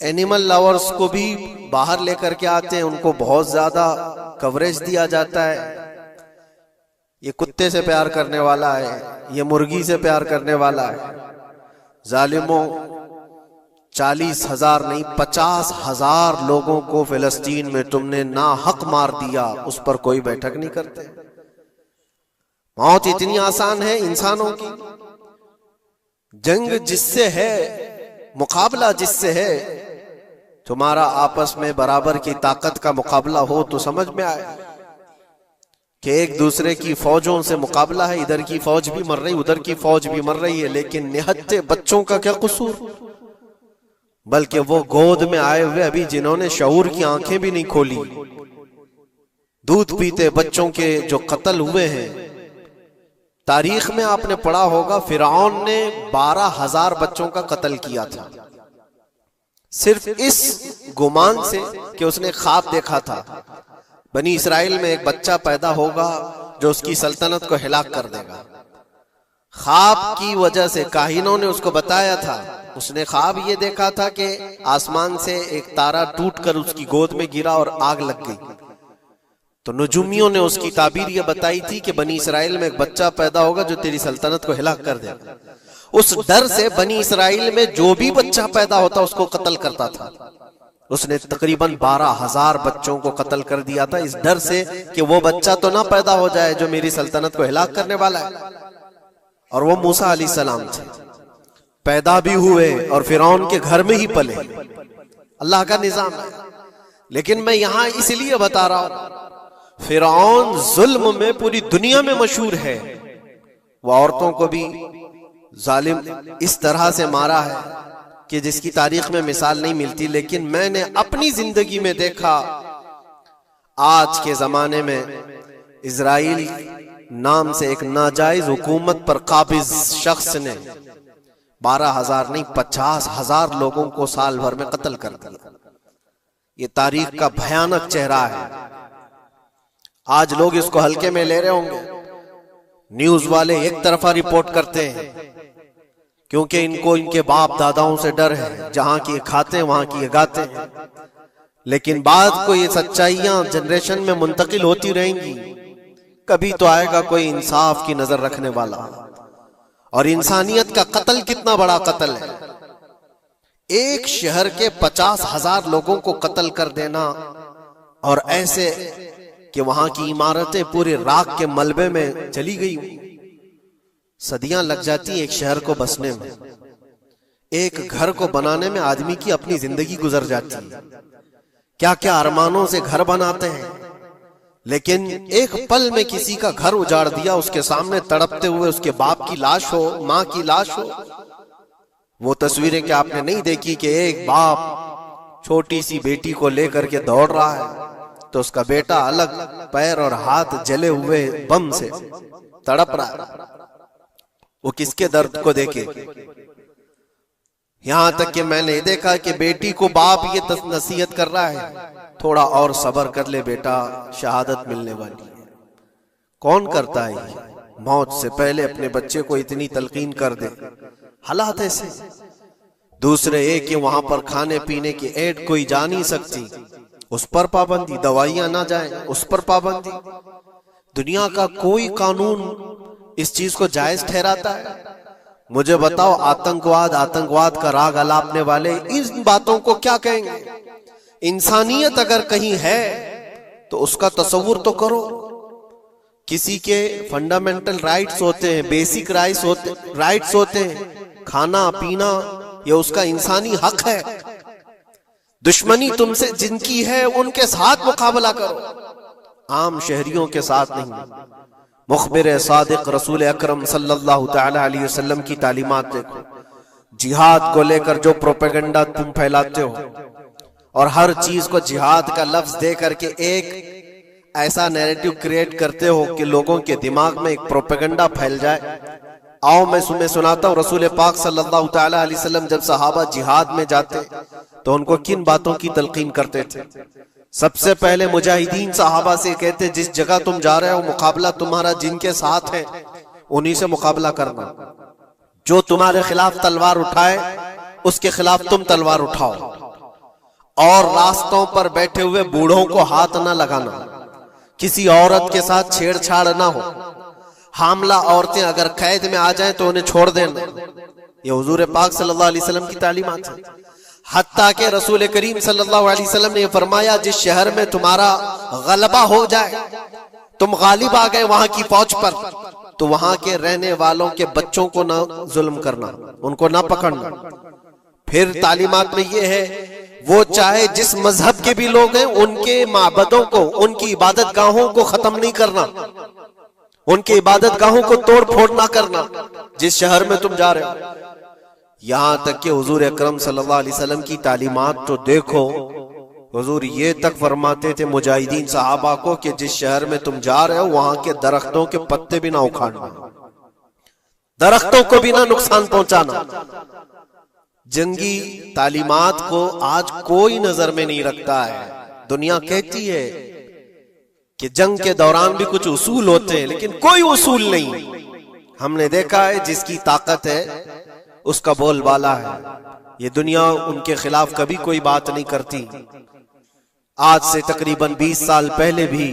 Animal lovers को भी बाहर लेकर के आते हैं, उनको बहुत ज्यादा कवरेज दिया जाता है। ये कुत्ते से प्यार करने वाला है, ये मुर्गी से प्यार करने वाला है। जालिमों, 40,000 नहीं 50,000 लोगों को फिलिस्तीन में तुमने नाहक मार दिया, उस पर कोई बैठक नहीं करते। मौत इतनी आसान है इंसानों की। जंग जिससे है, मुकाबला जिससे है, तुम्हारा आपस में बराबर की ताकत का मुकाबला हो तो समझ में आए कि एक दूसरे की फौजों से मुकाबला है। इधर की फौज भी मर रही, उधर की फौज भी मर रही है, लेकिन निहत्ते बच्चों का क्या कसूर। बल्कि वो गोद में आए हुए अभी जिन्होंने शऊर की आंखें भी नहीं खोली, दूध पीते बच्चों के जो कत्ल हुए हैं। तारीख में आपने पढ़ा होगा फिरौन ने 12,000 बच्चों का कत्ल किया था, सिर्फ इस गुमान से कि उसने ख्वाब देखा था बनी इसराइल में एक बच्चा पैदा होगा जो उसकी सल्तनत को हिलाक कर देगा। ख्वाब की वजह से काहिनों ने उसको बताया था, उसने ख्वाब ये देखा था कि आसमान से एक तारा टूटकर उसकी गोद में गिरा और आग लग गई। तो नुजुमियों ने उसकी ताबीर ये बताई थी कि बनी इसराइल में एक बच्चा पैदा होगा जो तेरी सल्तनत को हिलाक कर देगा। उस डर से बनी इसराइल में जो भी बच्चा पैदा होता उसको कत्ल करता था। उसने तकरीबन 12,000 बच्चों को कत्ल कर दिया था, इस डर से कि वो बच्चा तो ना पैदा हो जाए जो मेरी सल्तनत को हिलाक करने वाला है। और वो मूसा अलैहिस्सलाम थे, पैदा भी हुए और फिरौन के घर में ही पले। अल्लाह का निजाम है। लेकिन मैं यहां इसलिए बता रहा हूं, फिरौन जुल्म में पूरी दुनिया में मशहूर है। वो औरतों को भी जालिम इस तरह से मारा है कि जिसकी तारीख में मिसाल नहीं मिलती। लेकिन मैंने अपनी जिंदगी में देखा, आज के जमाने में इजराइल नाम से एक नाजायज हुकूमत पर काबिज शख्स ने 12,000 नहीं 50,000 लोगों को साल भर में कत्ल कर दिया। ये तारीख का भयानक चेहरा है। आज लोग इसको हल्के में ले रहे होंगे, न्यूज वाले एक तरफा रिपोर्ट करते हैं क्योंकि इनको इनके बाप दादाओं से डर है, जहां की खाते हैं वहां की गाते हैं। लेकिन बाद को ये सच्चाइयां जनरेशन में मुंतकिल होती रहेंगी। कभी तो आएगा कोई इंसाफ की नजर रखने वाला। और इंसानियत का कत्ल कितना बड़ा कत्ल है। एक शहर के 50,000 लोगों को कत्ल कर देना, और ऐसे कि वहां की इमारतें पूरे राख के मलबे में चली गई। सदियां लग जाती एक शहर को बसने में, एक घर को बनाने में आदमी की अपनी जिंदगी गुजर जाती है। क्या क्या अरमानों से घर बनाते हैं, लेकिन एक पल में किसी का घर उजाड़ दिया, उसके सामने तड़पते हुए उसके बाप की लाश हो, मां की लाश हो। वो तस्वीरें क्या आपने नहीं देखी कि एक बाप छोटी सी बेटी को लेकर के दौड़ रहा है तो उसका बेटा अलग पैर और हाथ जले हुए बम से तड़प रहा है। वो किसके दर्द को देखे। यहां तक कि मैंने देखा कि बेटी को बाप ये नसीहत कर रहा है, थोड़ा और सब्र कर ले बेटा, शहादत मिलने वाली है। कौन करता है ये? मौत से पहले अपने बच्चे को इतनी तलकीन कर दे। हालात ऐसे। दूसरे एक कि वहां पर खाने पीने की ऐड कोई जा नहीं सकती, उस पर पाबंदी। दवाइयां ना जाए, उस पर पाबंदी। दुनिया का कोई कानून इस चीज को जायज ठहराता है? मुझे बताओ, आतंकवाद का राग अलापने वाले इन बातों को क्या कहेंगे? इंसानियत अगर कहीं है तो उसका तस्वुर तो करो। किसी के फंडामेंटल राइट्स होते हैं, बेसिक राइट्स होते हैं, खाना पीना, ये उसका इंसानी हक है। दुश्मनी तुमसे जिनकी है उनके साथ मुकाबला करो, आम शहरियों के साथ नहीं। मुखबिर सादिक रसूल अकरम सल्लल्लाहु तआला अलैहि वसल्लम की तालीमात देखो। जिहाद को लेकर जो प्रोपेगेंडा तुम फैलाते हो और हर चीज को जिहाद का लफ्ज दे करके एक ऐसा नैरेटिव क्रिएट करते हो कि लोगों के दिमाग में एक प्रोपेगेंडा फैल जाए। आओ मैं तुम्हें सुनाता हूँ, रसूल पाक सल्लल्लाहु तआला अलैहि वसल्लम जब सहाबा जिहाद में जाते तो उनको किन बातों की तलकीन करते थे। सबसे पहले मुजाहिदीन सहाबा से कहते, जिस जगह तुम जा रहे हो मुकाबला तुम्हारा जिनके साथ है उन्हीं से मुकाबला करना। जो तुम्हारे खिलाफ तलवार उठाए उसके खिलाफ तुम तलवार उठाओ। और रास्तों पर बैठे हुए बूढ़ों को हाथ न लगाना, किसी औरत के साथ छेड़छाड़ ना हो, हामला औरतें अगर कैद में आ जाएं तो उन्हें छोड़ देना। ये हुजूर पाक सल्लल्लाहु अलैहि वसल्लम की तालीमात है। हत्ता के रसूल करीम सल्लल्लाहु अलैहि वसल्लम ने फरमाया, जिस शहर में तुम्हारा गलबा हो जाए, तुम गालिब आ गए वहां की फौज पर, तो वहां के रहने वालों के बच्चों को ना जुल्म करना, उनको ना पकड़ना। फिर तालीमात में ये है, वो चाहे जिस मजहब के भी लोग हैं, उनके माबदों को, उनकी इबादत गाहों को खत्म नहीं करना, उनकी इबादत गाहों को तोड़ फोड़ ना करना जिस शहर में तुम जा रहे हो। यहां तक कि हुजूर अकरम सल्लल्लाहु अलैहि वसल्लम की तालीमात तो देखो, हुजूर ये तक फरमाते थे मुजाहिदीन सहाबा को कि जिस शहर में तुम जा रहे हो वहां के दरख्तों के पत्ते भी ना उखाड़ना, दरख्तों को भी ना नुकसान पहुंचाना। जंगी तालीमात को आज कोई नजर में नहीं रखता है। दुनिया कहती है कि जंग के दौरान भी कुछ उसूल होते हैं, लेकिन कोई उसूल नहीं। हमने देखा है जिसकी ताकत है उसका बोलबाला है। ये दुनिया उनके खिलाफ कभी कोई बात नहीं करती। आज से तकरीबन 20 साल पहले भी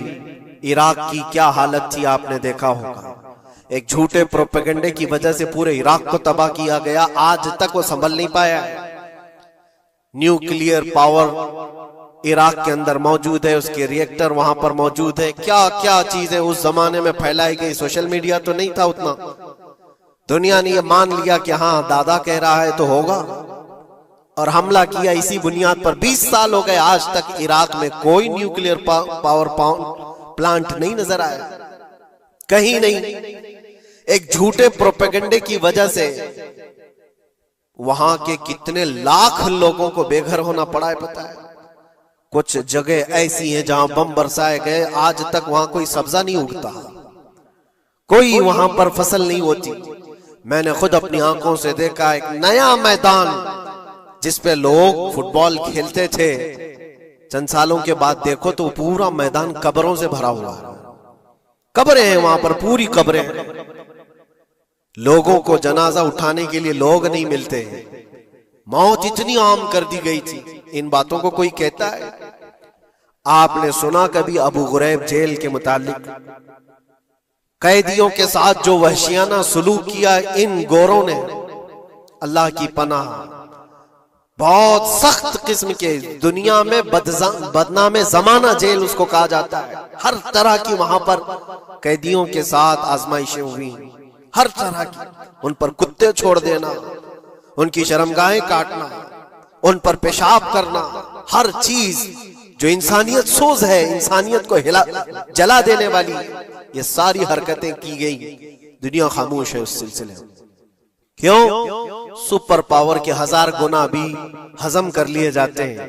इराक की क्या हालत थी आपने देखा होगा। एक झूठे प्रोपेगेंडे की वजह से पूरे इराक को तबाह किया गया। आज तक वो संभल नहीं पाया। न्यूक्लियर पावर इराक के अंदर मौजूद है, उसके रिएक्टर वहां पर मौजूद है। क्या क्या चीजें उस जमाने में फैलाई गई। सोशल मीडिया तो नहीं था उतना। दुनिया ने ये मान लिया कि हाँ दादा कह रहा है तो होगा, और हमला किया इसी बुनियाद पर। 20 साल हो गए, आज तक इराक में कोई न्यूक्लियर पावर प्लांट नहीं नजर आया, कहीं नहीं। एक झूठे प्रोपेगेंडे की वजह से वहां के कितने लाख लोगों को बेघर होना पड़ा है पता है। कुछ जगह ऐसी हैं जहां बम बरसाए गए, आज तक वहां कोई सब्जा नहीं उगता, कोई वहां पर फसल नहीं होती। मैंने खुद अपनी आंखों से देखा एक नया मैदान जिसपे लोग फुटबॉल खेलते थे, चंद सालों के बाद देखो तो पूरा मैदान कब्रों से भरा हुआ है। कब्रें हैं वहां पर, पूरी कब्रें हैं। लोगों को जनाजा उठाने के लिए लोग नहीं मिलते। मौत इतनी आम कर दी गई थी। इन बातों को कोई कहता है? आपने सुना कभी अबू गुरैब जेल के मुतालिक? कैदियों के साथ जो वहशियाना सुलूक किया इन गोरों ने, अल्लाह की पनाह, बहुत सख्त किस्म के, दुनिया में बदनामे जमाना जेल उसको कहा जाता है। हर तरह की वहां पर कैदियों के साथ आजमाइशें हुई, हर तरह की। उन पर कुत्ते छोड़ देना, उनकी शर्मगाहें काटना, उन पर पेशाब करना, हर चीज जो इंसानियत सोज है, इंसानियत को जला देने वाली, ये सारी हरकतें की गई। दुनिया खामोश है उस सिलसिले में। क्यों? सुपर पावर के 1000 गुना भी हजम कर लिए जाते हैं।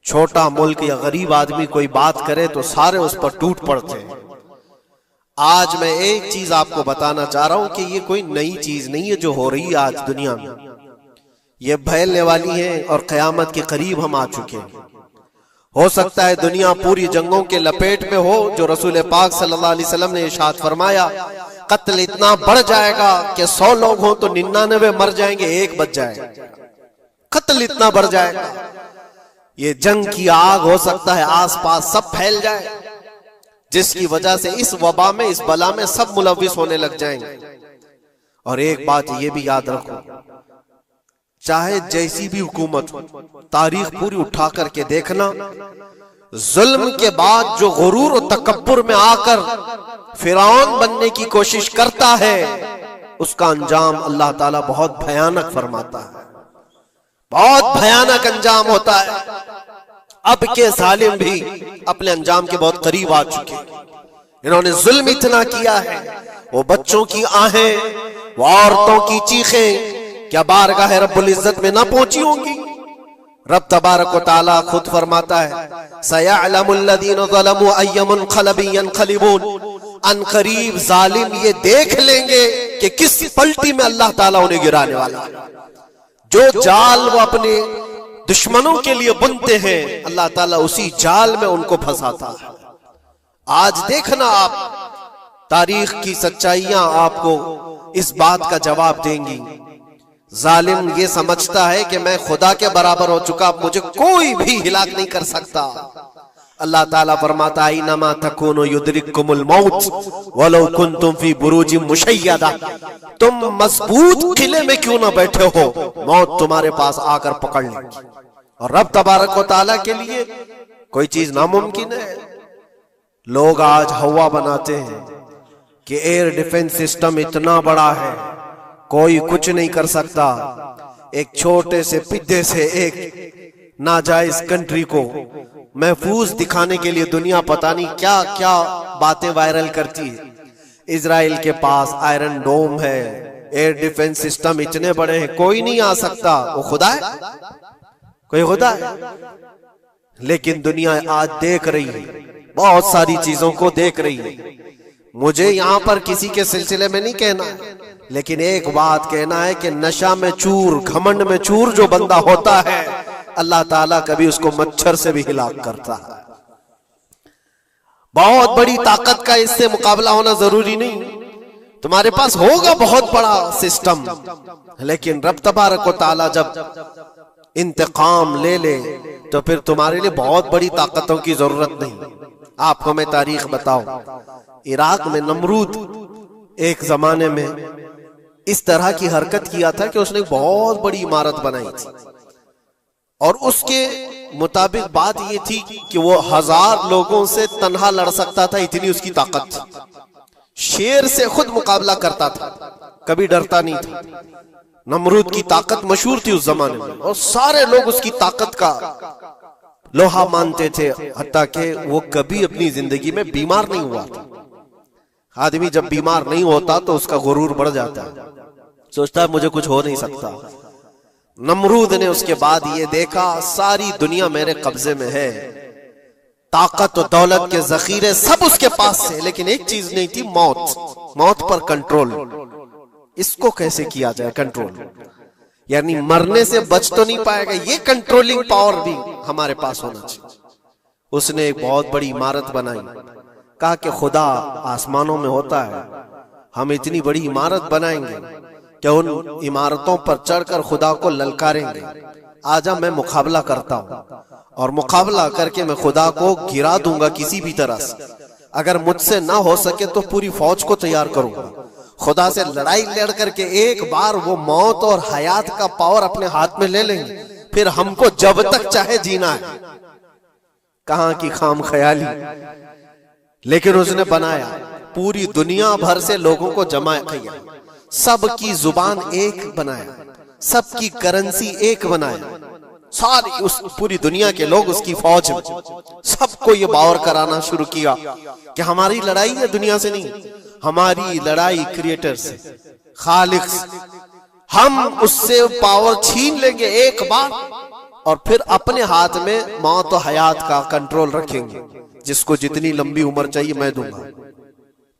छोटा मुल्क या गरीब आदमी कोई बात करे तो सारे उस पर टूट पड़ते हैं। आज मैं एक चीज आपको बताना चाह रहा हूं कि ये कोई नई चीज नहीं है जो हो रही है आज दुनिया में। ये फैलने वाली है और कयामत के करीब हम आ चुके हैं। हो सकता है दुनिया पूरी जंगों के लपेट में हो, जो रसूल पाक सल्लल्लाहु अलैहि वसल्लम ने इरशाद फरमाया, कत्ल इतना बढ़ जाएगा कि 100 लोग हों तो 99 मर जाएंगे, एक बच जाएगा। कत्ल इतना बढ़ जाएगा। ये जंग की आग हो सकता है आसपास सब फैल जाए, जिसकी वजह से इस वबा में, इस बला में सब मुलविस होने लग जाएंगे। और एक बात ये भी याद रखो, चाहे जैसी भी हुकूमत हो, तारीख पूरी उठा करके देखना, जुल्म के बाद जो गुरूर और तकब्बुर में आकर फिरौन बनने की कोशिश करता है, उसका अंजाम अल्लाह ताला बहुत भयानक फरमाता है। बहुत भयानक अंजाम होता है। अब के जालिम भी अपने अंजाम के बहुत करीब आ चुके हैं। इन्होंने जुल्म इतना किया है, वो बच्चों की आहें, वो औरतों की चीखें क्या बारगाह रब्बुल इज्जत में ना पहुंची होंगी? रब तबारक व तआला खुद फरमाता है, सयअलमुल लदीन ज़लमू अय्य मुनक़लबिन यनक़लिबून। अनक़रीब जालिम ये देख लेंगे कि किस पलटी में अल्लाह ताला उन्हें गिराने वाला है। जो जाल वो अपने दुश्मनों के लिए बुनते हैं, अल्लाह ताला उसी जाल में उनको फंसाता है। आज देखना आप, तारीख की सच्चाइयां आपको इस बात का जवाब देंगी। जालिम ये समझता है कि मैं खुदा के बराबर हो चुका, अब मुझे कोई भी हिलाक नहीं कर सकता। अल्लाह ताला फरमाता है इन्नमा तकुनु युद्रिकुमुल मौत वलौ कुंतुम फी बुरूजिम मुशय्यदा, तुम मजबूत किले में क्यों ना बैठे हो, मौत तुम्हारे पास आकर पकड़ लेगी। और रब तबारक व तआला के लिए कोई चीज नामुमकिन है। लोग आज हवा बनाते हैं कि एयर डिफेंस सिस्टम इतना बड़ा है कोई कुछ नहीं कर सकता। एक छोटे से पिद्दे से एक नाजायज कंट्री को महफूज दिखाने के लिए दुनिया पता नहीं क्या क्या बातें वायरल करती है। इजराइल के पास आयरन डोम है, एयर डिफेंस सिस्टम इतने बड़े हैं, कोई नहीं आ सकता। वो खुदा है? कोई खुदा है? लेकिन दुनिया आज देख रही है, बहुत सारी चीजों को देख रही है। मुझे यहां पर किसी के सिलसिले में नहीं कहना, लेकिन एक बात कहना है कि नशा में चूर, घमंड में चूर जो बंदा होता है, अल्लाह ताला कभी उसको मच्छर से भी हिलाक करता है। बहुत बड़ी ताकत का इससे मुकाबला होना जरूरी नहीं। तुम्हारे पास होगा बहुत बड़ा सिस्टम, लेकिन रब तबारक व तआला जब इंतकाम ले ले तो फिर तुम्हारे लिए बहुत बड़ी ताकतों की जरूरत नहीं। आपको मैं तारीख बताऊं, इराक में नमरूद एक जमाने में इस तरह की हरकत किया था कि उसने बहुत बड़ी इमारत बनाई थी, और उसके मुताबिक बात ये थी कि वो 1000 लोगों से तन्हा लड़ सकता था, इतनी उसकी ताकत थी। शेर से खुद मुकाबला करता था, कभी डरता नहीं था। नमरूद की ताकत मशहूर थी उस जमाने में, और सारे लोग उसकी ताकत का लोहा मानते थे, हत्ता कि वो कभी अपनी जिंदगी में बीमार नहीं हुआ था। आदमी जब बीमार नहीं होता तो उसका गुरूर बढ़ जाता है, सोचता है मुझे कुछ हो नहीं सकता। नमरूद ने उसके बाद ये देखा सारी दुनिया मेरे कब्जे में है, ताकत और दौलत के जखीरे सब उसके पास से, लेकिन एक चीज नहीं थी, मौत। मौत पर कंट्रोल। इसको कैसे किया जाए कंट्रोल? यानी मरने से बच तो नहीं पाएगा, ये कंट्रोलिंग पावर भी हमारे पास होना चाहिए। उसने एक बहुत बड़ी इमारत बनाई, कहा कि खुदा आसमानों में होता है, हम इतनी बड़ी इमारत बनाएंगे कि उन इमारतों पर चढ़कर खुदा को ललकारेंगे। आजा मैं मुकाबला करता हूं, और मुकाबला करके मैं खुदा को गिरा दूंगा किसी भी तरह से। अगर मुझसे ना हो सके तो पूरी फौज को तैयार करूंगा। खुदा से लड़ाई लड़ करके एक बार वो मौत और हयात का पावर अपने हाथ में ले लेंगे, फिर हमको जब तक चाहे जीना है। कहां की खाम ख्याली। लेकिन उसने बनाया, पूरी दुनिया भर से लोगों को जमा किया, सबकी जुबान एक बनाया, सबकी करेंसी एक बनाया, सारी उस पूरी दुनिया के लोग उसकी फौज में। सबको ये बावर कराना शुरू किया कि हमारी लड़ाई है दुनिया से नहीं, हमारी लड़ाई क्रिएटर से, खालिक से। हम उससे पावर छीन लेंगे एक बार, और फिर अपने हाथ में मौत और हयात का कंट्रोल रखेंगे। जिसको जितनी लंबी उम्र चाहिए मैं दूंगा,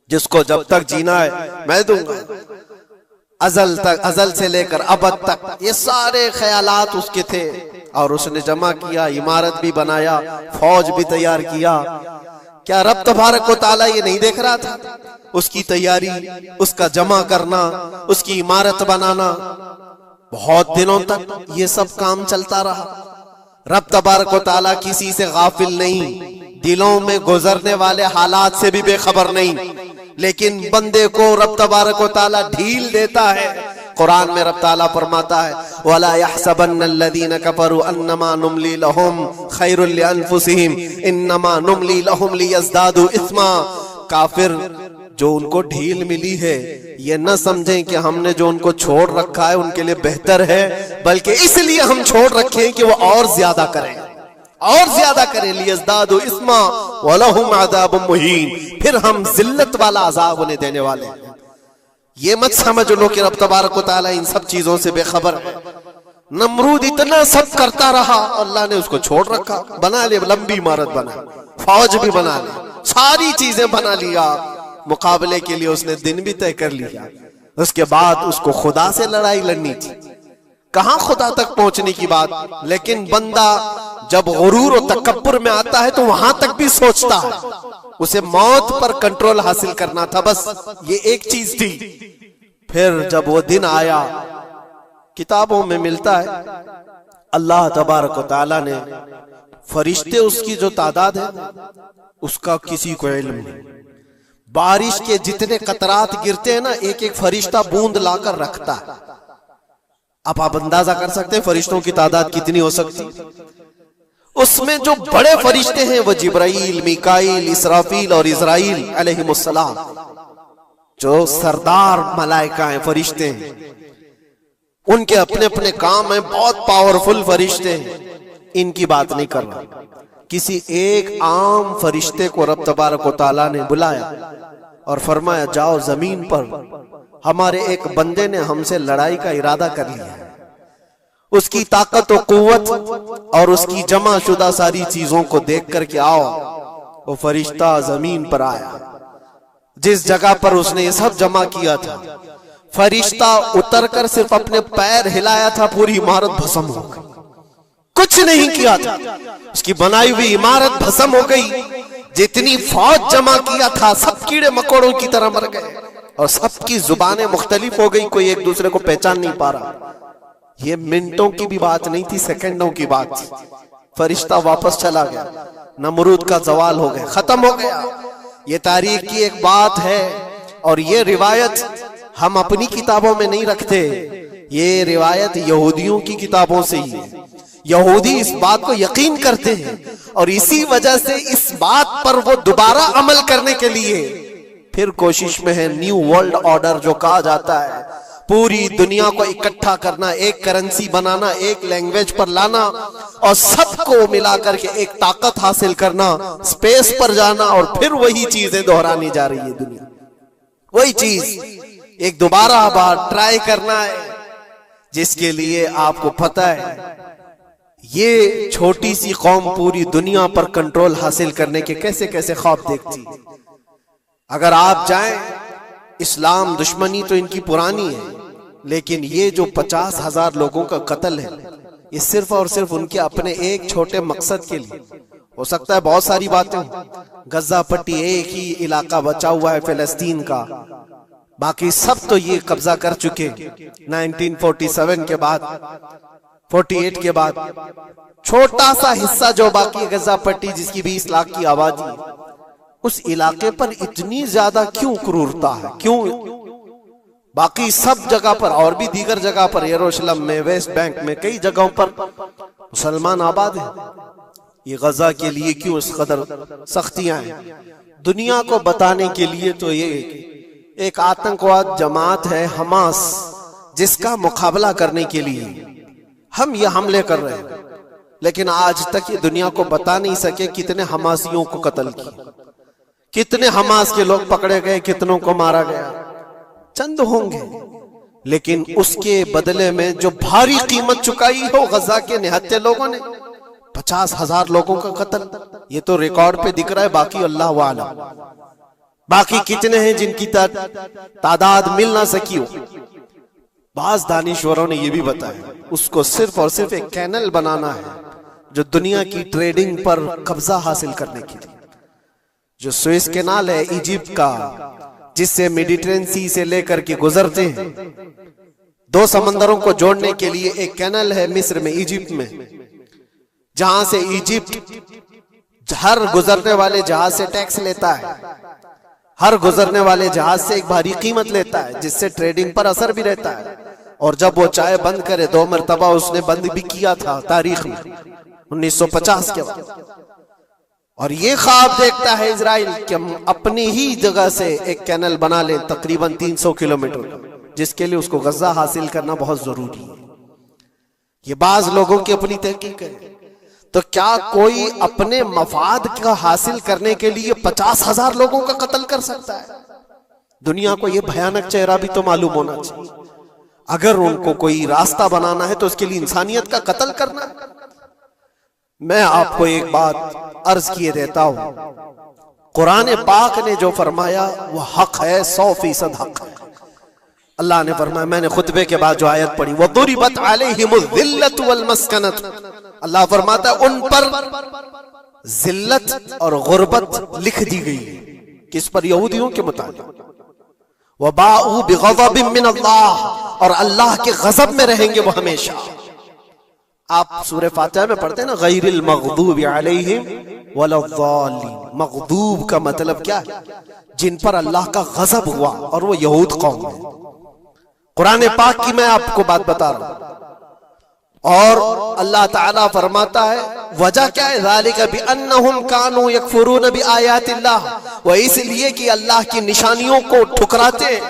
जिसको जब तक जीना है मैं दूंगा। अजल तक, अजल से लेकर अबद तक ये सारे ख्यालात उसके थे, और उसने जमा किया, इमारत भी बनाया, फौज भी तैयार किया। क्या रब तबारक व तआला ये नहीं देख रहा था? उसकी तैयारी, उसका जमा करना, उसकी इमारत बनाना, बहुत दिनों तक ये सब काम चलता रहा। रब तबारक व तआला किसी से गाफिल नहीं, दिलों में गुजरने वाले हालात से भी बेखबर नहीं, लेकिन बंदे को रब तबारक व तआला ढील देता है। कुरान में रब ताला फरमाता है, वला यहसबन्नल्लज़ीना कफरू अन्नमा नुमली लहुम खैरुल लिअन्फुसिहिम इन्नमा नुमली लहुम लियज़दादू इस्मा। काफिर जो उनको ढील मिली है, ये न समझें कि हमने जो उनको छोड़ रखा है उनके लिए बेहतर है, बल्कि इसलिए हम छोड़ रखे हैं कि वो और ज्यादा करें, और ज्यादा करें। लियज़दादू इस्मा वलहुम अज़ाबुम मुहीन, फिर हम जिल्लत वाला अजाब उन्हें देने वाले हैं। ये मत समझ लो कि रब तबारक व तआला इन सब चीजों से बेखबर है। नमरूद इतना सब करता रहा, अल्लाह ने उसको छोड़ रखा। बना ले लंबी इमारत, बना फौज भी बना ली, सारी चीजें बना लिया। मुकाबले के लिए उसने दिन भी तय कर लिया। उसके बाद उसको खुदा से लड़ाई लड़नी थी, कहां खुदा तक पहुंचने की बात। लेकिन बंदा जब गुरूर और तकब्बुर में आता है तो वहां तक भी सोचता है, उसे मौत पर कंट्रोल हासिल करना था, बस ये एक चीज थी। फिर जब वो दिन आया किताबों में मिलता है अल्लाह तबारक व तआला ने फरिश्ते उसकी जो तादाद है उसका किसी को इल्म नहीं। बारिश के जितने कतरात गिरते हैं ना, एक एक फरिश्ता बूंद लाकर रखता है। अब आप अंदाजा कर सकते हैं फरिश्तों की तादाद कितनी हो सकती है। उसमें जो बड़े फरिश्ते हैं वो जिब्राइल, मीकाईल, इसराफील और इज़राइल अलैहिमुस्सलाम, जो सरदार मलाइका हैं, फरिश्ते हैं, उनके अपने अपने काम हैं, बहुत पावरफुल फरिश्ते हैं। इनकी बात नहीं कर रहा, किसी एक आम फरिश्ते को रब तबारक व तआला ने बुलाया और फरमाया जाओ जमीन पर हमारे एक बंदे ने हमसे लड़ाई का इरादा कर लिया है, उसकी ताकत और कुव्वत और उसकी जमा शुदा सारी चीजों को देख करके आओ। वो फरिश्ता जमीन पर आया, जिस जगह पर उसने ये सब जमा किया था, फरिश्ता उतरकर सिर्फ अपने पैर हिलाया था, पूरी इमारत भस्म हो गई। कुछ नहीं किया था, उसकी बनाई हुई इमारत भस्म हो गई। जितनी फौज जमा किया था सब कीड़े मकोड़ों की तरह मर गए और सबकी जुबानें मुख्तलिफ हो गई, कोई एक दूसरे को पहचान नहीं पा रहा। ये मिनटों की भी बात नहीं थी, सेकंडों की बात थी। फरिश्ता वापस चला गया, नमरूद का जवाल हो गया, खत्म हो गया। ये तारीख की एक बात है और ये रिवायत हम अपनी किताबों में नहीं रखते, ये रिवायत यहूदियों की किताबों से ही है। यहूदी इस बात को यकीन करते हैं और इसी वजह से इस बात पर वो दोबारा अमल करने के लिए फिर कोशिश में है। न्यू वर्ल्ड ऑर्डर जो कहा जाता है, पूरी दुनिया को इकट्ठा करना, एक करेंसी बनाना, एक लैंग्वेज पर लाना और सबको मिलाकर के एक ताकत हासिल करना, स्पेस पर जाना और फिर वही चीजें दोहरानी जा रही है दुनिया। वही चीज एक दोबारा बार ट्राई करना है, जिसके लिए आपको पता है ये छोटी सी कौम पूरी दुनिया पर कंट्रोल हासिल करने के कैसे कैसे ख्वाब देखती। अगर आप जाएं, इस्लाम दुश्मनी तो इनकी पुरानी है, लेकिन ये जो 50,000 लोगों का कत्ल है, ये सिर्फ और सिर्फ उनके अपने एक छोटे मकसद के लिए। हो सकता है बहुत सारी बातें हो, गजा पट्टी एक ही इलाका बचा हुआ है फिलिस्तीन का, बाकी सब तो ये कब्जा कर चुके 1947 के बाद, 48 के बाद। छोटा सा हिस्सा जो बाकी गजा पट्टी, जिसकी 20 लाख की आबादी, उस इलाके पर इतनी ज्यादा क्यों क्रूरता है, क्यों? बाकी सब जगह पर और भी दीगर जगह पर, यरूशलेम में, वेस्ट बैंक में, कई जगहों पर मुसलमान आबाद है। ये गजा के लिए क्यों इस कदर सख्तियां हैं? दुनिया को बताने के लिए तो ये एक आतंकवाद जमात है हमास, जिसका मुकाबला करने के लिए हम ये हमले कर रहे हैं, लेकिन आज तक ये दुनिया को बता नहीं सके कितने हमासियों को कत्ल किया, कितने हमास के लोग पकड़े गए, कितनों को मारा गया। चंद होंगे, लेकिन उसके बदले में जो भारी कीमत चुकाई हो गजा के निहत्थे लोगों ने, 50,000 लोगों का कत्ल, ये तो रिकॉर्ड पे दिख रहा है। बाकी अल्लाह वाला, बाकी कितने हैं जिनकी तादाद मिल ना सकी हो। बाज दानिश्वरों ने यह भी बताया, उसको सिर्फ और सिर्फ एक कैनल बनाना है जो दुनिया की ट्रेडिंग पर कब्जा हासिल करने के लिए। जो सुएज कैनाल है इजिप्ट का, जिससे मेडिटेरेनियन सी से लेकर के गुजरते हैं, 2 समंदरों को जोड़ने के लिए एक कैनल है मिस्र में, इजिप्ट में, जहां से इजिप्ट हर गुजरने वाले जहाज से टैक्स लेता है, हर गुजरने वाले जहाज से एक भारी कीमत लेता है, जिससे ट्रेडिंग पर असर भी रहता है। और जब वो चाहे बंद करे, 2 मरतबा उसने बंद भी किया था तारीख में, 1950 के बाद। और ये ख्वाब देखता है इजराइल कि हम अपनी ही जगह से एक कैनल बना ले, तकरीबन 300 किलोमीटर, जिसके लिए उसको गजा हासिल करना बहुत जरूरी है। ये बाज लोगों की अपनी तहकीक है। तो क्या कोई अपने मफाद का हासिल करने के लिए 50,000 लोगों का कत्ल कर सकता है? दुनिया को यह भयानक चेहरा भी तो मालूम होना चाहिए। अगर उनको कोई रास्ता बनाना है तो उसके लिए इंसानियत का कत्ल करना है। मैं आपको एक बात अर्ज किए देता हूं, कुरान पाक ने जो फरमाया वो हक है, 100% हक है। अल्लाह ने फरमाया, मैंने खुतबे के बाद जो आयत पढ़ी, वदुरिबत अलैहिमुल ज़िल्लतु वल मस्कनत, अल्लाह फरमाता है उन पर जिल्लत और गुर्बत लिख दी गई। किस पर? यहूदियों के मुताबिक। वबाउ बिग़ज़बिन मिन अल्लाह, और अल्लाह के गजब में रहेंगे वो हमेशा। आप सूरह फातिहा में पढ़ते हैं ना, गैरिल मग़दूबि अलैहिम वलद्दालिन। मग़दूब का मतलब क्या है? जिन पर अल्लाह का गजब हुआ, और वो यहूद कौम है। कुरान पाक की मैं आपको बात बता रहा हूं। और अल्लाह ताला फरमाता है वजह क्या है, ज़ालिका बिअन्नहुम कानू यकफुरून बिआयातिल्लाह, वो इसलिए कि अल्लाह की निशानियों को ठुकराते हैं,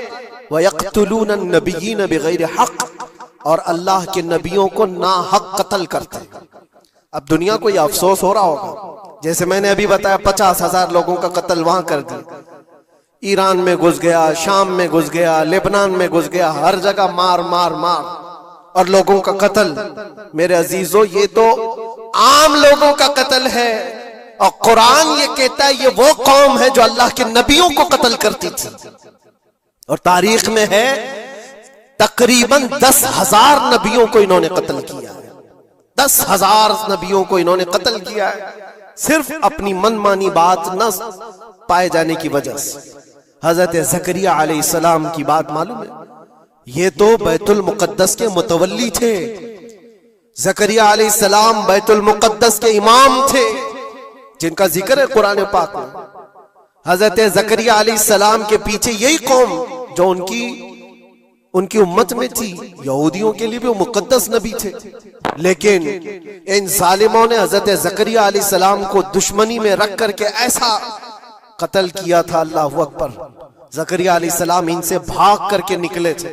व यक़्तुलून अन्नबिय्यीन बिगैरि हक़, और अल्लाह के नबियों को ना हक कत्ल करते हैं। अब दुनिया को यह अफसोस हो रहा होगा, जैसे मैंने अभी बताया 50,000 लोगों का कत्ल वहां कर दिया, ईरान में घुस गया, शाम में घुस गया, लेबनान में घुस गया, हर जगह मार मार मार और लोगों का कत्ल। मेरे अजीजों, ये तो आम लोगों का कत्ल है, और कुरान ये कहता है ये वो कौम है जो अल्लाह के नबियों को कत्ल करती थी। और तारीख में है तकरीबन 10,000 नबियों को इन्होंने कत्ल किया है। 10,000 नबियों को इन्होंने कत्ल किया है, सिर्फ अपनी मनमानी बात न पाए जाने की वजह से। हजरत ज़करिया अलैहिस्सलाम की बात मालूम है, ये तो बैतुल मुक़द्दस के मुतवल्ली थे। ज़करिया अलैहिस्सलाम बैतुल मुक़द्दस के इमाम थे, जिनका जिक्र है कुरान पाक में। हजरत ज़करिया अलैहिस्सलाम के पीछे यही कौम जो उनकी उम्मत में थी, यहूदियों के लिए भी वो मुक़द्दस नबी थे। लेकिन इन जालिमों ने हजरत ज़करिया अलैहिस्सलाम को दुश्मनी में रख करके ऐसा कत्ल किया था, अल्लाहु अकबर। ज़करिया अलैहिस्सलाम इनसे भाग करके निकले थे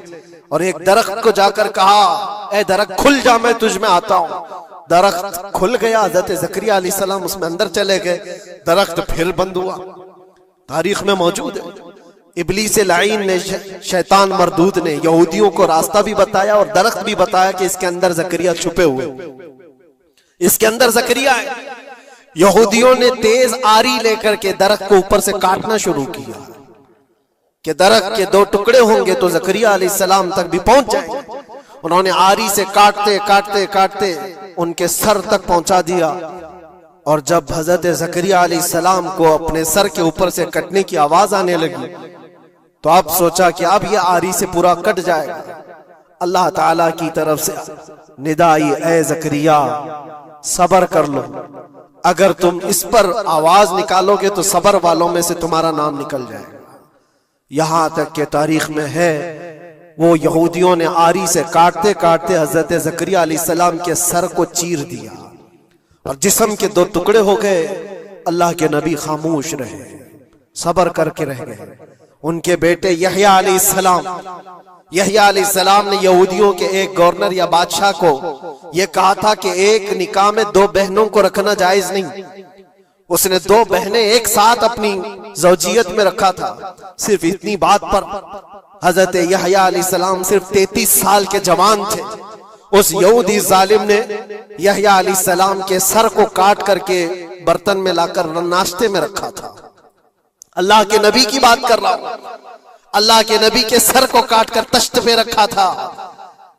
और एक दरख्त को जाकर कहा, ए दरख्त खुल जा, मैं तुझ में आता हूं। दरख्त खुल गया, हजरत ज़करिया अलैहिस्सलाम उसमें अंदर चले गए, दरख्त फिर बंद हुआ। तारीख में मौजूद है, इब्लीस लाइन ने, शैतान मरदूद ने यहूदियों को रास्ता भी बताया और दरख्त भी बताया कि इसके अंदर ज़करिया छुपे हुए, इसके अंदर ज़करिया है। यहूदियों ने तेज आरी लेकर के दरख्त को ऊपर से काटना शुरू किया कि दरख्त के 2 टुकड़े होंगे तो ज़करिया अलैहिस्सलाम तक भी पहुंच जाएंगे। उन्होंने आरी से काटते काटते काटते उनके सर तक पहुंचा दिया। और जब हजरत ज़करिया अलैहिस्सलाम को अपने सर के ऊपर से कटने की आवाज आने लगी, तो अब सोचा कि अब यह आरी से पूरा कट जाएगा। अल्लाह ताला की तरफ से निदा आई, ए ज़करिया सबर कर लो, अगर तुम इस पर आवाज निकालोगे तो सबर वालों में से तुम्हारा नाम निकल जाएगा। यहां तक के तारीख में है वो यहूदियों ने आरी से काटते काटते हजरत ज़करिया अलैहिस्सलाम के सर को चीर दिया और जिस्म के 2 टुकड़े हो गए। अल्लाह के नबी खामोश रहे, सबर करके रह गए। उनके बेटे यहया अलैहिस्सलाम ने यहूदियों के एक गवर्नर या बादशाह को यह कहा था कि एक निकाह में 2 बहनों को रखना जायज नहीं। उसने 2 बहनें एक साथ अपनी ज़ौजियत में रखा था। सिर्फ इतनी बात पर हजरत यहया अलैहिस्सलाम सिर्फ 33 साल के जवान थे। उस यहूदी जालिम ने यहया अलैहिस्सलाम के सर को काट करके बर्तन में लाकर नाश्ते में रखा था। अल्लाह के नबी की बात कर रहा हूं, अल्लाह के नबी के सर को काट कर तश्त पे रखा था।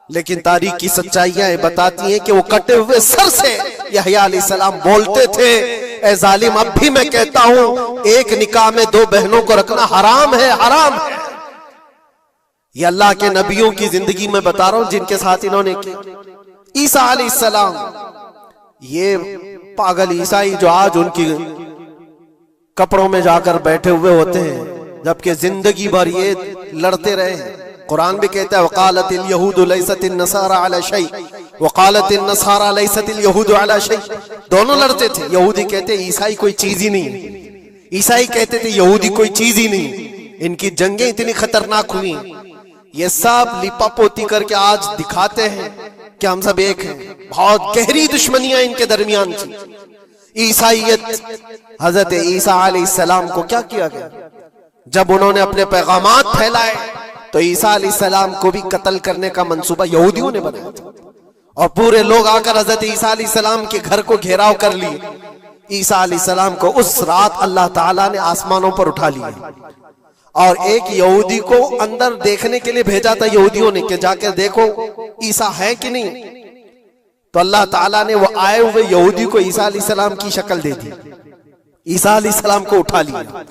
लेकिन तारीख की सच्चाइयां बताती हैं कि वो कटे हुए सर से यहया अलैहिस्सलाम बोलते थे, ए जालिम, अब भी मैं कहता हूं एक निकाह में 2 बहनों को रखना हराम है, हराम है। ये अल्लाह के नबियों की जिंदगी में बता रहा हूं जिनके साथ इन्होंने किया। ईसा अलैहिस्सलाम, ये पागल ईसाई जो आज उनकी कपड़ों में जाकर बैठे हुए होते हैं, जबकि जिंदगी भर ये लड़ते रहे हैं। कुरान भी कहता है वक़ालतिल यहूदु लैसतिन नसारा अला शै वक़ालतिन नसारा लैसतिल यहूदु अला शै। दोनों लड़ते थे। यहूदी कहते ईसाई कोई चीज ही नहीं, ईसाई कहते थे यहूदी कोई चीज ही नहीं। इनकी जंगें इतनी खतरनाक हुई, ये सब लिपापोती करके आज दिखाते हैं कि हम सब एक हैं। बहुत गहरी दुश्मनियां इनके दरमियान थी। ईसाईयत, हजरत ईसा अलैहिस्सलाम को क्या किया गया? जब उन्होंने अपने पैगामात फैलाए तो ईसा अलैहिस्सलाम को भी कत्ल करने का मंसूबा यहूदियों ने बनाया था और पूरे लोग आकर हजरत ईसा अलैहिस्सलाम के घर को घेराव कर लिए। ईसा अलैहिस्सलाम को उस रात अल्लाह ताला ने आसमानों पर उठा लिया और एक यहूदी को अंदर देखने के लिए भेजा था यहूदियों ने कि जाकर देखो ईसा है कि नहीं। तो अल्लाह ताला ने वो आए हुए यहूदी को ईसा अलैहिस्सलाम की शक्ल दे दी, ईसा अलैहिस्सलाम को उठा लिया।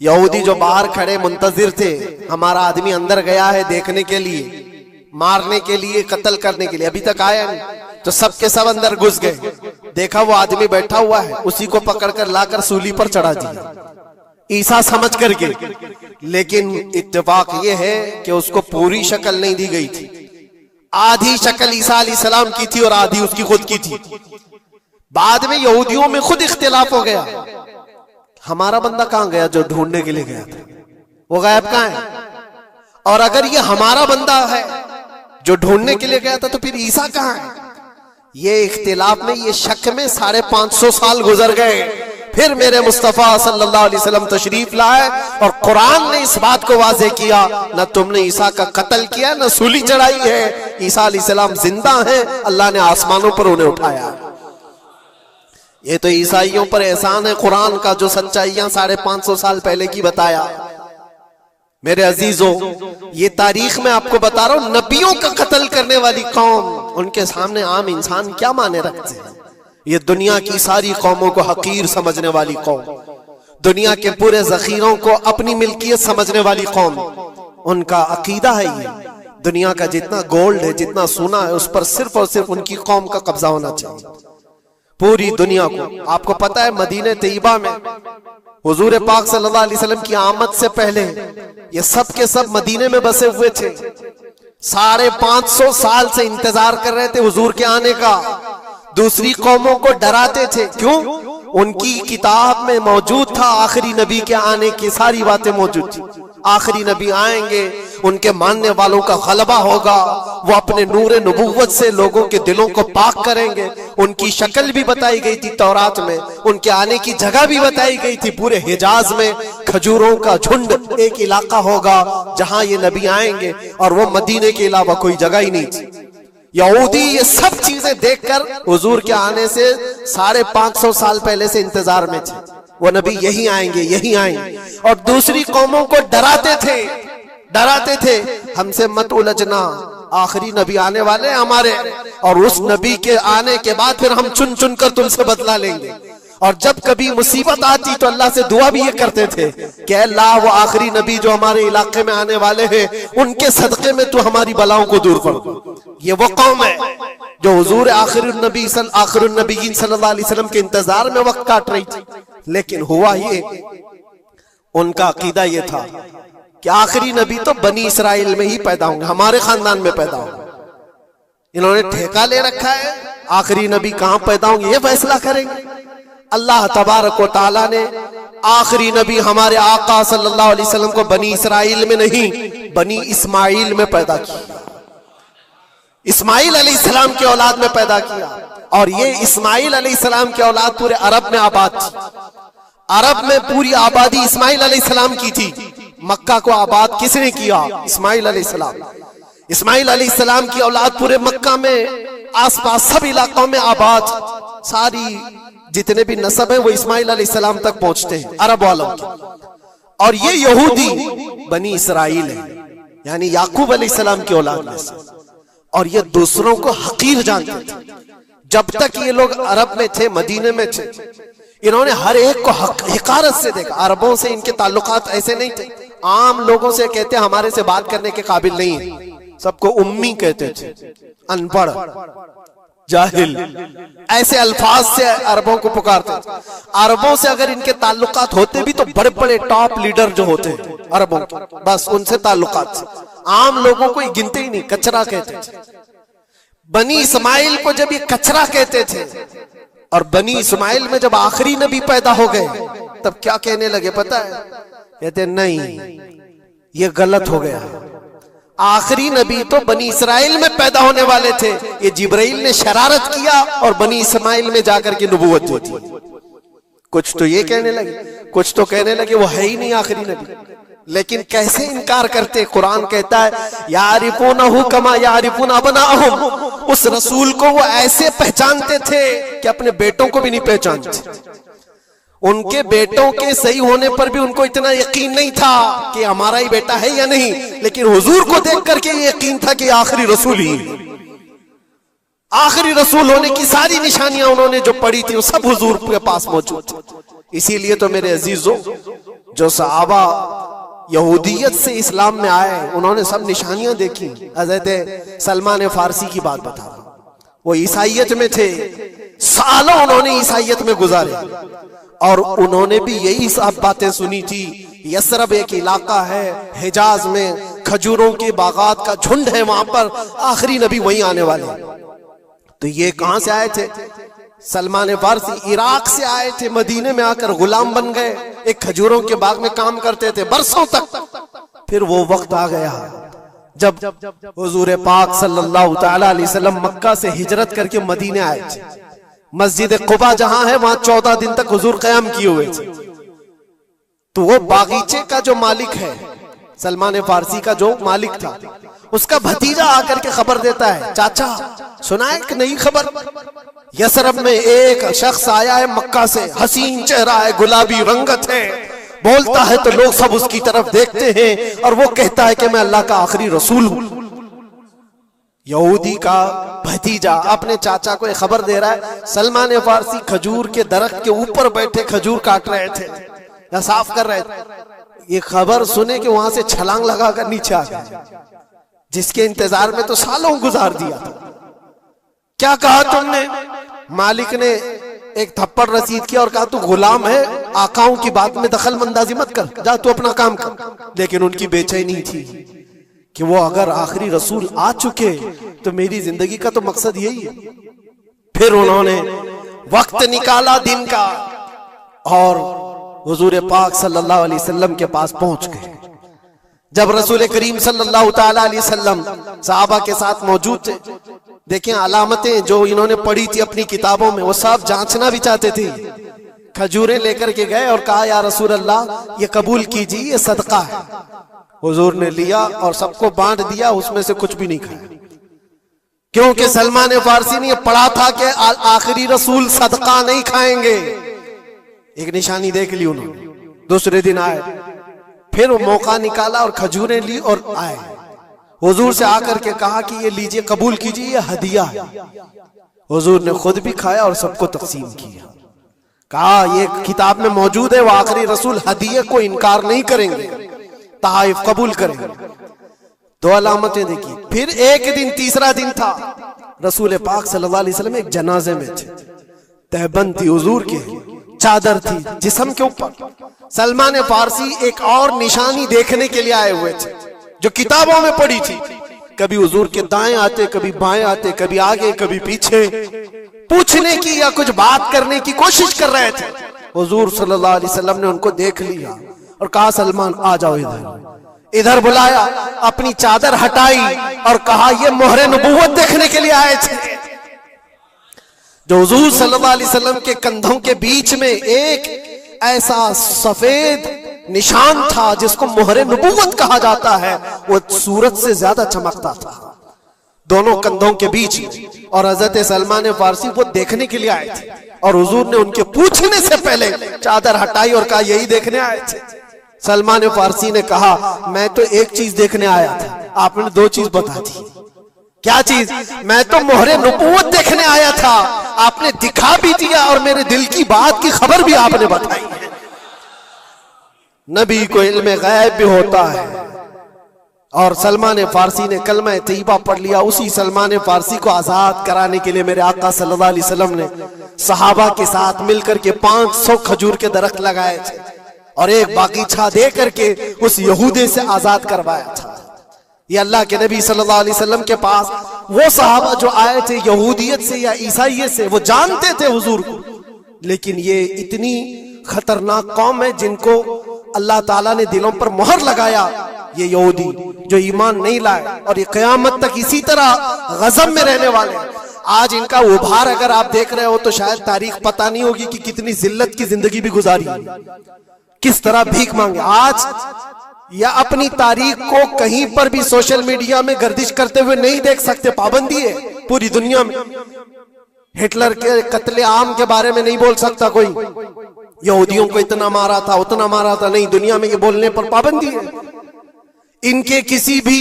यहूदी जो बाहर खड़े मुंतजिर थे, हमारा आदमी अंदर गया है देखने के लिए, मारने के लिए, कत्ल करने के लिए, अभी तक आया नहीं। तो सबके सब अंदर घुस गए, देखा वो आदमी बैठा हुआ है, उसी को पकड़कर लाकर सूली पर चढ़ा दिया ईसा समझ करके। लेकिन इत्तेफाक ये है कि उसको पूरी शक्ल नहीं दी गई थी, आधी शक्ल ईसा अलैहिस्सलाम की थी और आधी उसकी खुद की थी। बाद में यहूदियों में खुद इख्तिलाफ हो गया, हमारा बंदा कहां गया जो ढूंढने के लिए गया था, वो गायब कहां है? और अगर ये हमारा बंदा है जो ढूंढने के लिए गया था तो फिर ईसा कहां है? ये इख्तिलाफ में, ये शक में 550 साल गुजर गए। फिर मेरे मुस्तफा सल्लल्लाहु अलैहि वसल्लम तशरीफ लाए और कुरान ने इस बात को वाज़ेह किया, न तुमने ईसा का कत्ल किया, न सूली चढ़ाई है। ईसा अलैहिस्सलाम जिंदा हैं, अल्लाह ने आसमानों पर उन्हें उठाया। ये तो ईसाइयों पर एहसान है कुरान का, जो सच्चाइयां 550 साल पहले की बताया। मेरे अजीजों, ये तारीख में आपको बता रहा हूं, नबियों का कत्ल करने वाली कौम, उनके सामने आम इंसान क्या माने रखते हैं। ये दुनिया की सारी कौमों को हकीर समझने वाली कौम, दुनिया के पूरे जखीरों को अपनी मिल्कियत समझने वाली कौम, उनका अकीदा है ये दुनिया का जितना गोल्ड है, जितना सोना है, उस पर सिर्फ और सिर्फ उनकी कौम का कब्जा होना चाहिए, पूरी दुनिया को। आपको पता है मदीने तैयबा में हुजूर पाक सल्लल्लाहु अलैहि वसल्लम की आमद से पहले ये सब के सब मदीने में बसे हुए थे। 550 साल से इंतजार कर रहे थे हुजूर के आने का, दूसरी कौमों को डराते थे। क्यों? उनकी किताब में मौजूद था, आखिरी नबी के आने की सारी बातें मौजूद थी। आखिरी नबी आएंगे, उनके मानने वालों का गलबा होगा, वो अपने नूरे नबुव्वत से लोगों के दिलों को पाक करेंगे। उनकी शक्ल भी बताई गई थी तौरात में, उनके आने की जगह भी बताई गई थी। पूरे हिजाज में खजूरों का झुंड एक इलाका होगा जहां ये नबी आएंगे, और वो मदीने के अलावा कोई जगह ही नहीं थी। यहूदी ये सब चीजें देखकर हुजूर के आने से 550 साल पहले से इंतजार में थे, वो नबी यही आएंगे, यही आएंगे। और दूसरी कौमों को डराते थे, हमसे मत उलझना, आखिरी नबी आने वाले हैं हमारे, और उस नबी के आने के बाद फिर हम चुन चुन कर तुमसे बदला लेंगे। और जब कभी मुसीबत आती तो अल्लाह से दुआ भी ये करते थे कि अल्लाह, वो आखिरी नबी जो हमारे इलाके में आने वाले हैं, उनके सदके में तू हमारी बलाओं को दूर कर। ये वो कौम है जो हुजूर आखिरुन नबीयीन सल्लल्लाहु अलैहि वसल्लम के इंतजार में वक्त काट रही थी। लेकिन हुआ ये, उनका अकीदा ये था कि आखिरी नबी तो बनी इसराइल में ही पैदा होंगे, हमारे खानदान में पैदा होंगे। इन्होंने ठेका ले रखा है, आखिरी नबी कहां पैदा होंगे ये फैसला करेंगे। अल्लाह तबारक व तआला ने आखिरी नबी हमारे आका सल्लल्लाहु अलैहि वसल्लम को बनी इसराइल में नहीं, बनी इस्माइल में पैदा किया। इस्माइल अलैहिस्सलाम की औलाद में पैदा किया। और ये इस्माइल अलैहिस्सलाम की औलाद पूरे अरब में आबाद थी। अरब में पूरी आबादी इस्माइल अलैहिस्सलाम की थी। मक्का को आबाद किसने किया? इस्माइल अलैहिस्सलाम। इस्माइल अलैहिस्सलाम की औलाद पूरे मक्का में, आसपास सब इलाकों में आबाद, सारी जितने भी नस्ब है वो इस्माइल अलैहिस्सलाम तक पहुंचते हैं, अरब वालों के। और ये यहूदी बनी इसराइल है, यानी याकूब अलैहिस्सलाम की औलाद में से। और ये दूसरों को हकीर जानते थे। जब तक ये लोग अरब में थे, मदीने में थे, इन्होंने हर एक को हिकारत से देखा। अरबों से इनके ताल्लुकात ऐसे नहीं थे, आम लोगों से कहते हमारे से बात करने के काबिल नहीं है, सबको उम्मी कहते थे, अनपढ़, जाहिल, ऐसे अल्फाज से अरबों को पुकारते थे। अरबों से अगर इनके ताल्लुकात होते भी तो बड़े बड़े टॉप लीडर जो होते हैं अरबों के, बस उनसे ताल्लुकात, आम लोगों को गिनते ही नहीं, कचरा कहते थे। बनी इस्माइल को जब ये कचरा कहते थे, और बनी इस्माइल में जब आखिरी नबी पैदा हो गए तब क्या कहने लगे पता है? कहते नहीं, ये गलत हो गया। आखिरी नबी तो बनी इसराइल में पैदा होने वाले थे, ये जिब्राइल ने शरारत किया और बनी इस्माइल में जाकर के नबूवत दी थी। कुछ तो ये कहने लगे, कुछ तो कहने लगे वो है ही नहीं आखिरी नबी। लेकिन कैसे इनकार करते? कुरान कहता है यारिफूनहु कमा यारिफून अबनाअहुम, उस रसूल को वो ऐसे पहचानते थे कि अपने बेटों को भी नहीं पहचानते। उनके बेटों के सही होने पर भी उनको इतना यकीन नहीं था कि हमारा ही बेटा है या नहीं, लेकिन हुजूर को देख करके ये यकीन था कि आखिरी रसूल ही, आखिरी रसूल होने की सारी निशानियां उन्होंने जो पढ़ी थी वो सब हुजूर के पास मौजूद थी। इसीलिए तो मेरे अजीजों, जो सहाबा यहूदियत से इस्लाम में आए, उन्होंने सब निशानियां देखी। हजरत सलमान फारसी की बात बता रहा, वो ईसाइयत में थे, सालों उन्होंने ईसाइयत में गुजारे और उन्होंने भी यही सब बातें सुनी थी। यसरब एक इलाका है हिजाज में, खजूरों के बागात का झुंड है, वहां पर आखिरी नबी वहीं आने वाले। तो ये कहां से आए थे? सलमान फारसी इराक से आए थे, मदीने में आकर गुलाम बन गए, एक खजूरों के बाग में काम करते थे बरसों तक। फिर वो वक्त आ गया जब हुजूर पाक सल्लल्लाहु तआला अलैहि वसल्लम मक्का से हिजरत करके मदीने आए थे। मस्जिद कुबा जहां है वहां 14 दिन तक हुजूर कयाम किए हुए थे। तो वो बागीचे का जो मालिक है, सलमान फारसी का जो मालिक था, उसका भतीजा आकर के खबर देता है, चाचा सुना है कि नहीं खबर, यसरब में एक शख्स आया है मक्का से, हसीन चेहरा है, गुलाबी रंगत है, बोलता है तो लोग सब उसकी तरफ देखते हैं और वो कहता है कि मैं अल्लाह का आखिरी रसूल हूं। यहूदी का भतीजा अपने चाचा को एक खबर दे रहा है। सलमान फारसी खजूर के दरख्त के ऊपर बैठे खजूर काट रहे थे या साफ कर रहे थे। ये खबर सुने कि वहां से छलांग लगाकर नीचे आ गए, जिसके इंतजार में तो सालों गुजार दिया था। क्या कहा तुमने? मालिक ने एक थप्पड़ रसीद किया और कहा तू गुलाम है, आकाओं की बात में दखल अंदाजी मत कर, जा तू अपना काम कर। लेकिन उनकी बेचैनी थी कि वो अगर आखिरी रसूल आ चुके तो मेरी जिंदगी का तो मकसद यही है। फिर उन्होंने वक्त निकाला दिन का और हुजूर पाक सल्लल्लाहु अलैहि वसल्लम के पास पहुंच गए। जब रसूल करीम सल्लल्लाहु तआला अलैहि वसल्लम सहाबा के साथ मौजूद थे, देखें अलामतें जो इन्होंने पढ़ी थी अपनी किताबों में, वो सब जांचना भी चाहते थे। खजूरें लेकर के गए और कहा या रसूल अल्लाह ये कबूल कीजिए, ये सदका है। हुजूर ने लिया और सबको बांट दिया, उसमें से कुछ भी नहीं खाया, क्योंकि सलमान फारसी ने पढ़ा था कि आखिरी रसूल सदका नहीं खाएंगे। एक निशानी देख ली उन्होंने। दूसरे दिन आए, फिर वो मौका निकाला और खजूरें ली और आए। हुजूर से आकर के कहा कि ये लीजिए, कबूल कीजिए, ये हदिया है। हुजूर ने खुद भी खाया और सबको तकसीम किया। कहा ये किताब में मौजूद है, वो आखिरी रसूल हदिये को इनकार नहीं करेंगे, तहाइफ कबूल करेंगे। दो अलामतें देखी। फिर एक दिन, तीसरा दिन था, रसूल पाक सल्लल्लाहु अलैहि वसल्लम एक जनाजे में थे। तहबंद थी हुजूर के, चादर थी जिस्म के ऊपर। सलमान फारसी एक और निशानी देखने के लिए आए हुए थे जो किताबों में पढ़ी थी। कभी हुजूर के दाएं आते, कभी बाएं आते, कभी आगे कभी पीछे, पूछने की या कुछ बात करने की कोशिश कर रहे थे। हुजूर सल्लल्लाहु अलैहि वसल्लम ने उनको देख लिया और कहा सलमान आ जाओ इधर। इधर बुलाया, अपनी चादर हटाई और कहा ये मोहरे नबूवत देखने के लिए आए थे। जो हुजूर सल्लल्लाहु अलैहि वसल्लम के कंधों के बीच में एक ऐसा सफेद निशान था जिसको मोहरे नबूवत कहा जाता है, वो सूरज से ज्यादा चमकता था दोनों कंधों के बीच में। और हजरत सलमान फारसी वो देखने के लिए आए थे और हुजूर ने उनके पूछने से पहले चादर हटाई और कहा यही देखने आए थे। सलमान फारसी ने कहा मैं तो एक चीज देखने आया था, आपने दो चीज बता दी। क्या चीज? मैं तो मोहरे नबूवत देखने आया था, आपने दिखा भी दिया और मेरे दिल की बात की खबर भी आपने बताई। नबी को इल्म गैब भी होता है। और सलमान फारसी ने कलमा तैयबा पढ़ लिया। उसी सलमान फारसी को आजाद कराने के लिए मेरे आका सल्लल्लाहु अलैहि वसल्लम ने सहाबा के साथ मिलकर के 500 खजूर के दरख्त लगाए थे और एक बागीचा दे करके उस यहूदी से आजाद करवाया था। ये अल्लाह के नबी सल्लल्लाहु अलैहि वसल्लम के पास वो सहाबा जो आए थे यहूदियत से या ईसाइयत से, वो जानते थे हुजूर को, लेकिन ये इतनी खतरनाक कौम है जिनको अल्लाह ताला ने दिलों पर मोहर लगाया। ये यहूदी जो ईमान नहीं लाए और ये कयामत तक इसी तरह गजब में रहने वाले। आज इनका उभार अगर आप देख रहे हो तो शायद तारीख पता नहीं होगी कि कितनी जिल्लत की जिंदगी भी गुजारी, किस तरह भीख मांगे। आज या अपनी तारीख को कहीं पर भी सोशल मीडिया में गर्दिश करते हुए नहीं देख सकते, पाबंदी है पूरी दुनिया में। हिटलर के कत्ले आम के बारे में नहीं बोल सकता कोई, यहूदियों को इतना मारा था उतना मारा था, नहीं, दुनिया में ये बोलने पर पाबंदी है। इनके किसी भी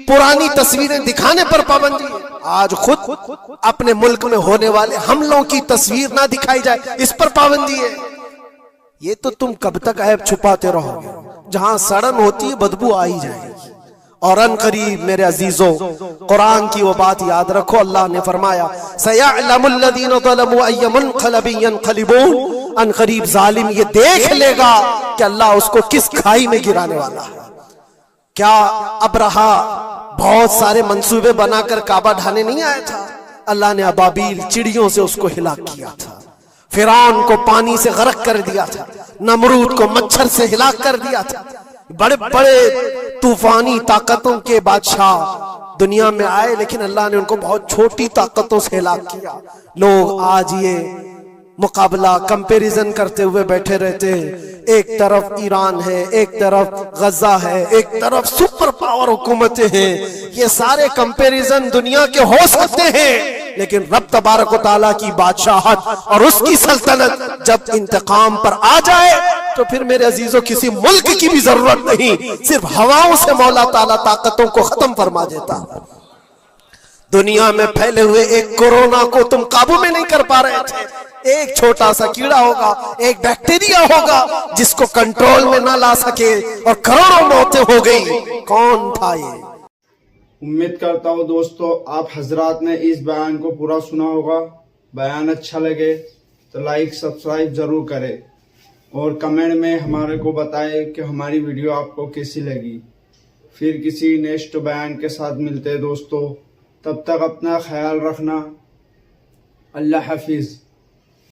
पुरानी तस्वीरें दिखाने पर पाबंदी है। आज खुद अपने मुल्क में होने वाले हमलों की तस्वीर ना दिखाई जाए, इस पर पाबंदी है। ये तो तुम कब तक ऐब छुपाते रहोगे? जहां सड़न होती है बदबू आ ही जाएगी। और अन करीब मेरे अजीजों, कुरान की वो बात याद रखो, अल्लाह ने फरमाया सयअलमुल लज़ीना ज़लमू अय्य मुनक़लबिन यनक़लिबून, अन करीब जालिम ये देख लेगा कि अल्लाह उसको किस खाई में गिराने वाला है। क्या अबरहा बहुत सारे मंसूबे बनाकर काबा ढाने नहीं आया था? अल्लाह ने अबाबील चिड़ियों से उसको हिलाक किया था, फिरौन को पानी से गर्क कर दिया था, नमरूद को मच्छर से हिलाक कर दिया था। बड़े बड़े तूफानी ताकतों के बादशाह दुनिया में आए, लेकिन अल्लाह ने उनको बहुत छोटी ताकतों से हिलाक किया। लोग आज ये मुकाबला कंपैरिजन करते हुए बैठे रहते हैं, एक तरफ ईरान है, एक तरफ गजा है, एक तरफ सुपर पावर हुकूमतें हैं। ये सारे कंपैरिजन दुनिया के हो सकते हैं, लेकिन रब तबारक व तआला की बादशाहत और उसकी सल्तनत जब इंतकाम पर आ जाए तो फिर मेरे अजीजों किसी मुल्क की भी जरूरत नहीं, सिर्फ हवाओं से मौला ताला ताकतों को खत्म फरमा देता। दुनिया में फैले हुए एक कोरोना को तुम काबू में नहीं कर पा रहे थे। एक छोटा सा कीड़ा होगा, एक बैक्टीरिया होगा जिसको कंट्रोल में ना ला सके और करोड़ों मौतें हो गई। कौन था ये? उम्मीद करता हूँ दोस्तों आप हजरात ने इस बयान को पूरा सुना होगा। बयान अच्छा लगे तो लाइक सब्सक्राइब जरूर करें और कमेंट में हमारे को बताएं कि हमारी वीडियो आपको कैसी लगी। फिर किसी नेक्स्ट बयान के साथ मिलते हैं दोस्तों, तब तक अपना ख्याल रखना। अल्लाह हाफिज।